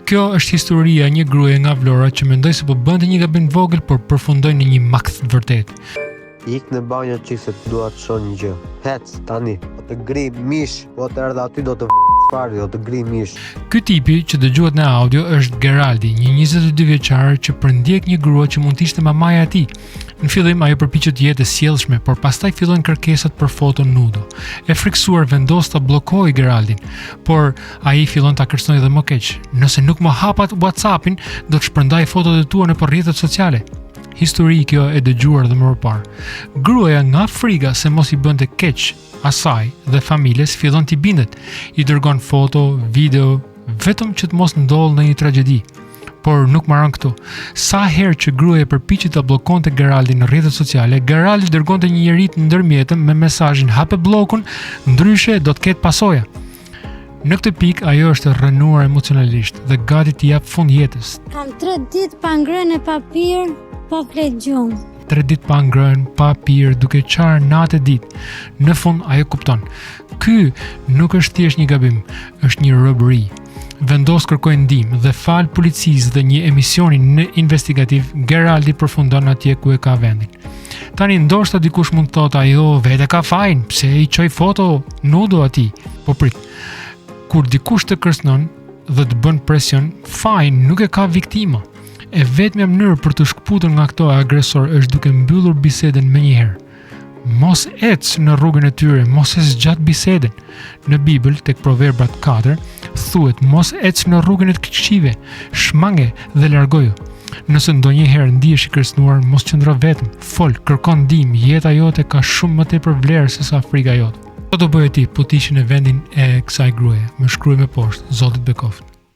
Kjo është historia e një gruaje nga Vlora që mendoi se po bënte një gabim vogël, por përfundoi në një makt të vërtetë. Ik në banjo qik se të dua të shoh një gjë. Hec tani, o të gri mish, o të erdha aty do të fari, do të gri mish. Ky tipi që dëgjohet në audio është Geraldi, një 22 vjeçar që përndjek një grua që mund të ishte mamaja e tij. Në fillim ajo përpiqet të jetë e sjellshme, por pastaj fillojnë kërkesat për foto nudo. E friksuar vendos ta bllokojë Geraldin, por ai fillon ta kërcënojë edhe më keq. Nëse nuk më hapat WhatsAppin, do të shpërndaj fotot e tua nëpër rrjetet sociale. Histori kjo e dëgjuar dhe më parë. Gruaja nga frika se mos i bënte keq asaj dhe familjes fillon t'i bindet. I dërgon foto, video, vetëm që të mos ndodhë në një tragjedi. Por nuk marrën këtu. Sa herë që gruaja përpiqet ta bllokonte Geraldin në rrjetet sociale, Geraldi dërgonte një njerit ndërmjetëm me mesazhin hape bllokun, ndryshe do të ketë pasoja. Në këtë pikë ajo është rrënuar emocionalisht dhe gati t'i jap fund jetës. Kam 3 ditë pa ngrënë pa pirë, pa flet gjumë. 3 ditë pa ngrënë, pa pirë, duke qarë natë e ditë. Në fund ajo kupton. Ky nuk është thjesht një gabim, është një robëri. Vendos kërkoi ndihmë dhe fal policisë dhe një emisioni në investigativ, Geraldi përfundon atje ku e ka vendin. Tani ndoshta dikush mund të thotë ajo vetë ka fajin, pse i çoj foto nudo atij. Po prit. Kur dikush të kërcënon dhe të bën presion, fajin nuk e ka viktima. E vetmja mënyrë për të shkputur nga këto agresor është duke mbyllur bisedën menjëherë. Mos ec në rrugën e tyre, mos e zgjat bisedën. Në Bibël, tek Proverbat 4, thuhet mos ec në rrugën e të këqive, shmange dhe largoju. Nëse ndonjëherë ndihesh i kërcënuar, mos qëndro vetëm, fol, kërkon ndihmë, jeta jote ka shumë më tepër vlerë se sa frika jote. Çfarë do bëje ti po të ishe në vendin e kësaj gruaje? Më shkruaj më poshtë, Zotit bekoft.